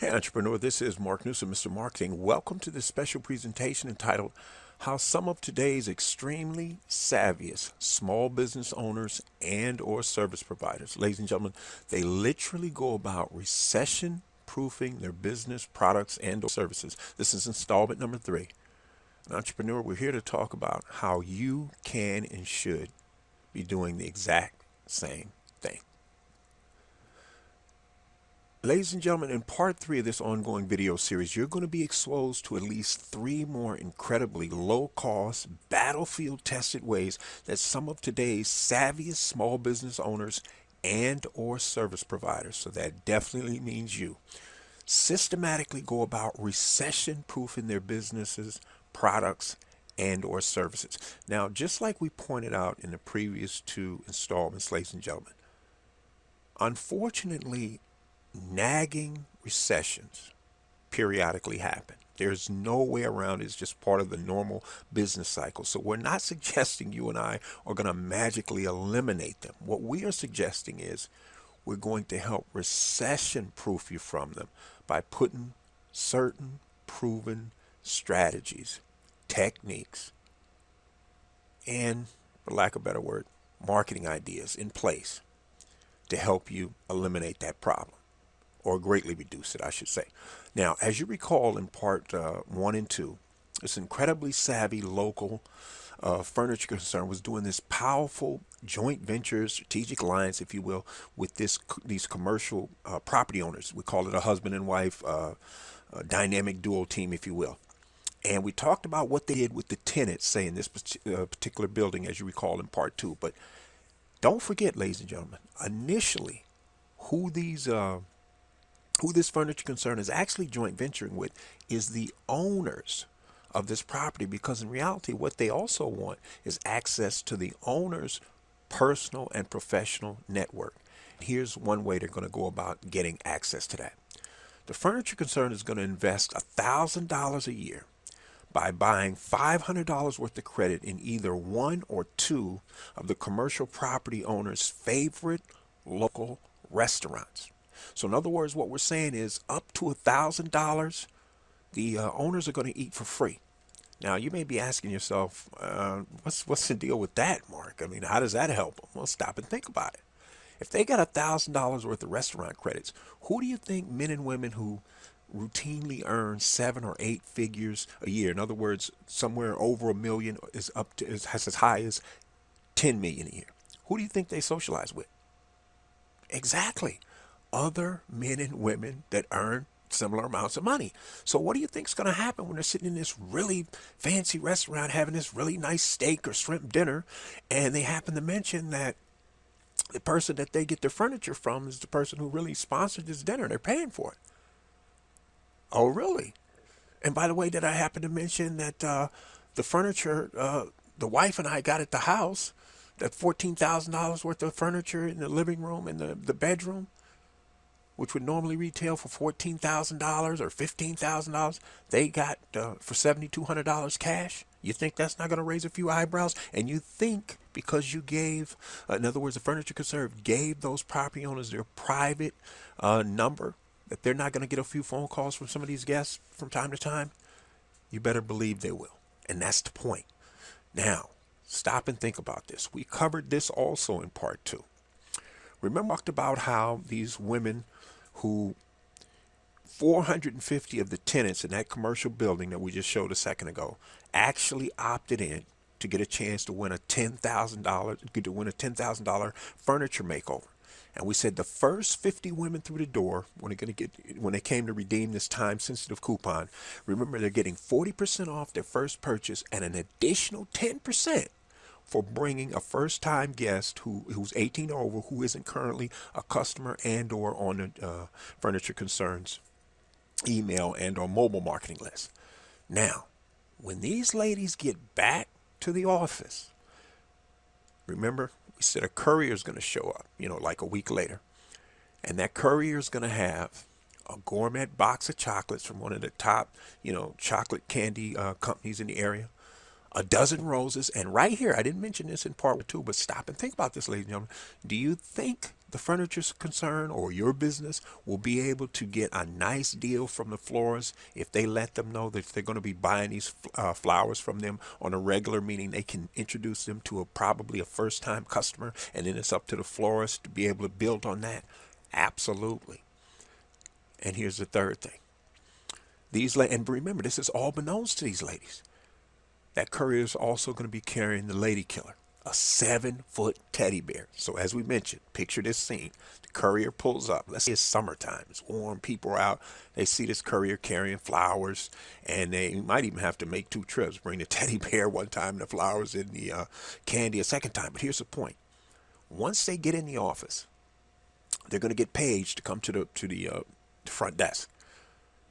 Hey entrepreneur, this is Mark Newsom, Mr. Marketing. Welcome to this special presentation entitled How Some of Today's Extremely Savviest Small Business Owners and or Service Providers, ladies and gentlemen, they literally go about recession proofing their business, products, and or services. This is installment number 3. An entrepreneur, we're here to talk about how you can and should be doing the exact same thing. Ladies and gentlemen, in part 3 of this ongoing video series, you're going to be exposed to at least 3 more incredibly low-cost, battlefield-tested ways that some of today's savviest small business owners and or service providers, so that definitely means you, systematically go about recession-proofing their businesses, products, and or services. Now, just like we pointed out in the previous 2 installments, ladies and gentlemen, unfortunately, nagging recessions periodically happen. There's no way around it. It's just part of the normal business cycle. So we're not suggesting you and I are going to magically eliminate them. What we are suggesting is we're going to help recession proof you from them by putting certain proven strategies, techniques, and, for lack of a better word, marketing ideas in place to help you eliminate that problem, or greatly reduce it, I should say. Now, as you recall in part 1 and 2, this incredibly savvy local furniture concern was doing this powerful joint venture, strategic alliance, if you will, with these commercial property owners. We call it a husband and wife dynamic duo team, if you will. And we talked about what they did with the tenants, say, in this particular building, as you recall in part 2. But don't forget, ladies and gentlemen, initially, who this furniture concern is actually joint venturing with is the owners of this property, because in reality what they also want is access to the owner's personal and professional network. Here's one way they're going to go about getting access to that. The furniture concern is going to invest $1,000 a year by buying $500 worth of credit in either 1 or 2 of the commercial property owner's favorite local restaurants. So in other words, what we're saying is up to $1,000, the owners are going to eat for free. Now, you may be asking yourself, what's the deal with that, Mark? I mean, how does that help them? Well, stop and think about it. If they got $1,000 worth of restaurant credits, who do you think men and women who routinely earn 7 or 8 figures a year, in other words, somewhere over $1 million, is up to has as high as $10 million a year, who do you think they socialize with? Exactly. Other men and women that earn similar amounts of money. So what do you think is going to happen when they're sitting in this really fancy restaurant having this really nice steak or shrimp dinner, and they happen to mention that the person that they get their furniture from is the person who really sponsored this dinner? They're paying for it. Oh, really? And by the way, did I happen to mention that the furniture the wife and I got at the house, that $14,000 worth of furniture in the living room and the bedroom, which would normally retail for $14,000 or $15,000, they got for $7,200 cash? You think that's not going to raise a few eyebrows? And you think because you gave, in other words, the furniture concern gave those property owners their private number, that they're not going to get a few phone calls from some of these guests from time to time? You better believe they will. And that's the point. Now, stop and think about this. We covered this also in part 2. Remember, I talked about how these women who 450 of the tenants in that commercial building that we just showed a second ago actually opted in to get a chance to win a $10,000 furniture makeover. And we said the first 50 women through the door, when they came to redeem this time-sensitive coupon, remember, they're getting 40% off their first purchase and an additional 10% for bringing a first-time guest who's 18 or over, who isn't currently a customer and or on the Furniture Concerns email and or mobile marketing list. Now, when these ladies get back to the office, remember, we said a courier is going to show up, like a week later. And that courier is going to have a gourmet box of chocolates from one of the top, chocolate candy companies in the area, a dozen roses, and right here, I didn't mention this in part 2, but stop and think about this, ladies and gentlemen. Do you think the furniture concern or your business will be able to get a nice deal from the florist if they let them know that they're going to be buying these flowers from them on a regular, meaning they can introduce them to probably a first time customer, and then it's up to the florist to be able to build on that? Absolutely. And here's the third thing. And remember, this is all beknownst to these ladies. That courier is also going to be carrying the lady killer, a 7-foot teddy bear. So as we mentioned, picture this scene. The courier pulls up. Let's say it's summertime. It's warm. People are out. They see this courier carrying flowers, and they might even have to make 2 trips. Bring the teddy bear one time, the flowers, and the candy a second time. But here's the point. Once they get in the office, they're going to get paged to come to the front desk.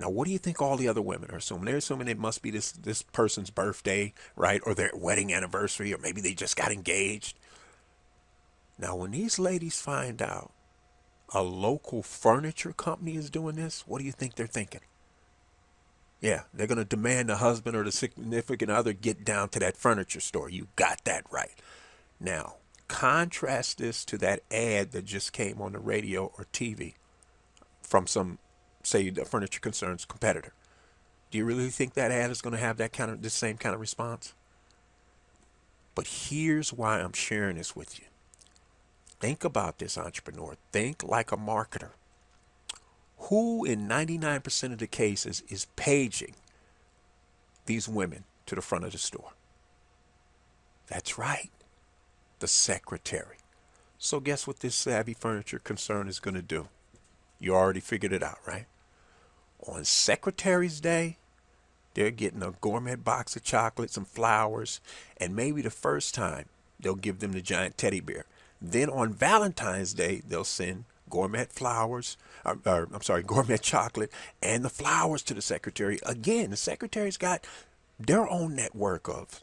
Now, what do you think all the other women are assuming? They're assuming it must be this person's birthday, right? Or their wedding anniversary, or maybe they just got engaged. Now, when these ladies find out a local furniture company is doing this, what do you think they're thinking? Yeah, they're going to demand the husband or the significant other get down to that furniture store. You got that right. Now, contrast this to that ad that just came on the radio or TV from some, say, the furniture concerns competitor. Do you really think that ad is going to have the same kind of response? But here's why I'm sharing this with you. Think about this, entrepreneur. Think like a marketer. Who in 99% of the cases is paging these women to the front of the store? That's right, the secretary. So guess what this savvy furniture concern is going to do? You already figured it out, right? On Secretary's Day, they're getting a gourmet box of chocolates and flowers, and maybe the first time they'll give them the giant teddy bear. Then on Valentine's Day, they'll send gourmet flowers, gourmet chocolate and the flowers to the secretary. Again, the secretary's got their own network of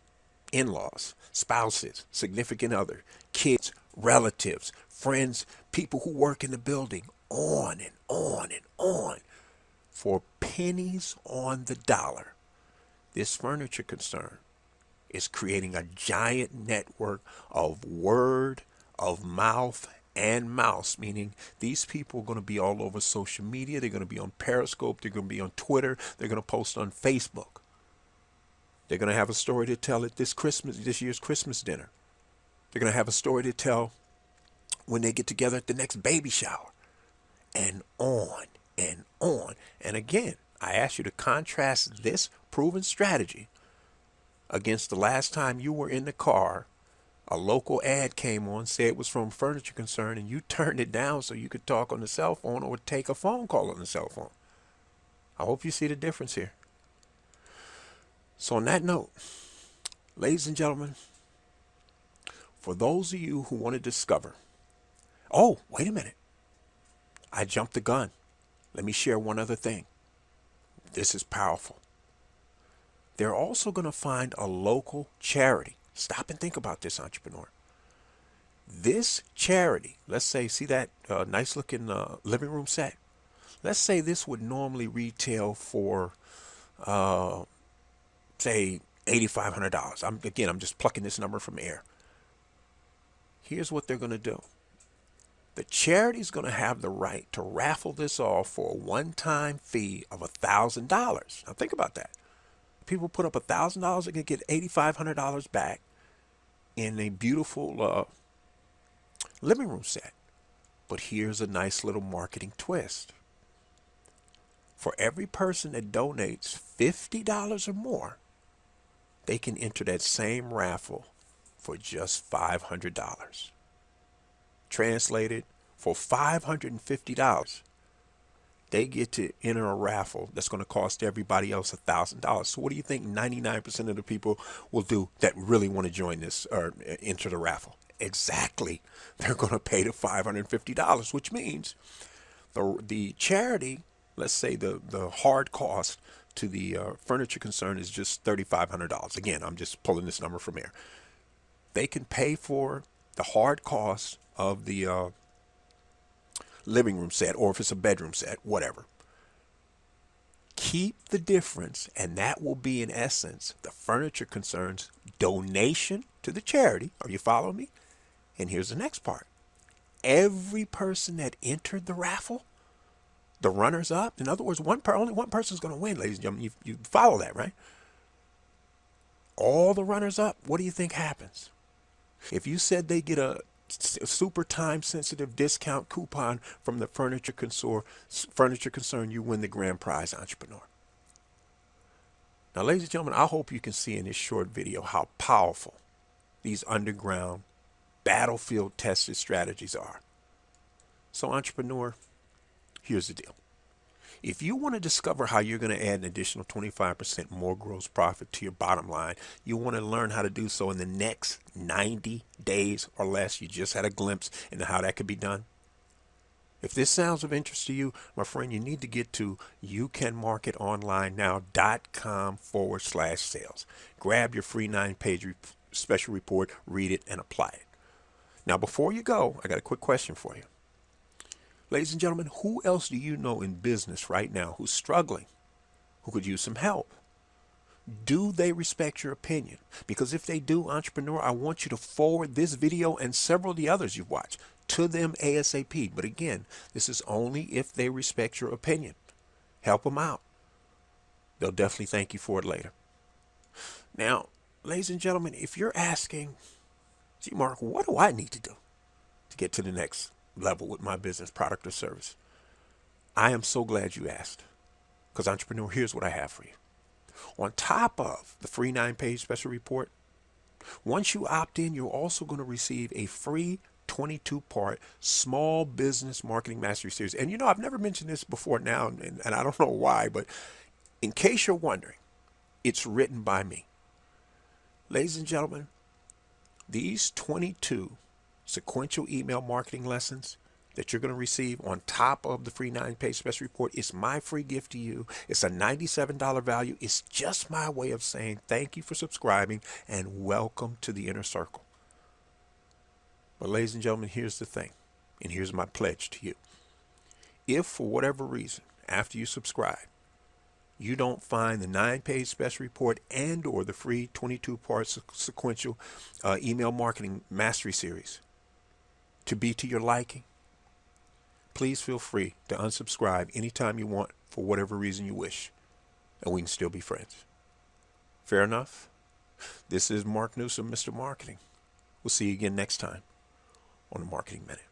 in-laws, spouses, significant other, kids, relatives, friends, people who work in the building, on and on and on. For pennies on the dollar, this furniture concern is creating a giant network of word of mouth and mouse, meaning these people are going to be all over social media. They're going to be on Periscope. They're going to be on Twitter. They're going to post on Facebook. They're going to have a story to tell at this year's Christmas dinner. They're going to have a story to tell when they get together at the next baby shower, and on and on. And again, I ask you to contrast this proven strategy against the last time you were in the car, a local ad came on, said it was from Furniture Concern, and you turned it down so you could talk on the cell phone or take a phone call on the cell phone. I hope you see the difference here. So on that note, ladies and gentlemen, for those of you who want to discover, oh, wait a minute, I jumped the gun. Let me share one other thing. This is powerful. They're also going to find a local charity. Stop and think about this, entrepreneur. This charity, let's say, see that nice looking living room set? Let's say this would normally retail for, say, $8,500. I'm just plucking this number from air. Here's what they're going to do. The charity's going to have the right to raffle this off for a one-time fee of $1,000. Now think about that. People put up $1,000, they can get $8,500 back in a beautiful living room set. But here's a nice little marketing twist. For every person that donates $50 or more, they can enter that same raffle for just $500. Translated, for $550, they get to enter a raffle that's going to cost everybody else $1,000. So what do you think 99% of the people will do that really want to join this or enter the raffle? Exactly. They're going to pay the $550, which means the charity, let's say the hard cost to the furniture concern is just $3,500. Again, I'm just pulling this number from air. They can pay for the hard cost of the living room set, or if it's a bedroom set, whatever. Keep the difference, and that will be, in essence, the furniture concern's donation to the charity. Are you following me? And here's the next part. Every person that entered the raffle, the runners up, in other words, only one person's going to win, ladies and gentlemen. You follow that, right? All the runners up, what do you think happens? If you said they get a super time sensitive discount coupon from the furniture concern, you win the grand prize, entrepreneur. Now, ladies and gentlemen, I hope you can see in this short video how powerful these underground battlefield tested strategies are. So, entrepreneur, here's the deal. If you want to discover how you're going to add an additional 25% more gross profit to your bottom line, you want to learn how to do so in the next 90 days or less. You just had a glimpse into how that could be done. If this sounds of interest to you, my friend, you need to get to youcanmarketonlinenow.com/sales. Grab your free 9-page special report, read it, and apply it. Now, before you go, I got a quick question for you. Ladies and gentlemen, who else do you know in business right now who's struggling, who could use some help? Do they respect your opinion? Because if they do, entrepreneur, I want you to forward this video and several of the others you've watched to them ASAP. But again, this is only if they respect your opinion. Help them out. They'll definitely thank you for it later. Now, ladies and gentlemen, if you're asking, gee, Mark, what do I need to do to get to the next level with my business, product, or service? I am so glad you asked. Because, entrepreneur, here's what I have for you. On top of the free 9-page special report, once you opt in, you're also going to receive a free 22-part small business marketing mastery series. And you know, I've never mentioned this before now, and I don't know why, but in case you're wondering, it's written by me. Ladies and gentlemen, these 22 sequential email marketing lessons that you're going to receive on top of the free 9-page special report is my free gift to you. It's a $97 value. It's just my way of saying thank you for subscribing and welcome to the inner circle. But ladies and gentlemen, here's the thing, and here's my pledge to you. If for whatever reason, after you subscribe, you don't find the 9-page special report and or the free 22-part sequential email marketing mastery series to be to your liking, please feel free to unsubscribe anytime you want for whatever reason you wish, and we can still be friends. Fair enough? This is Mark Newsom, Mr. Marketing. We'll see you again next time on the Marketing Minute.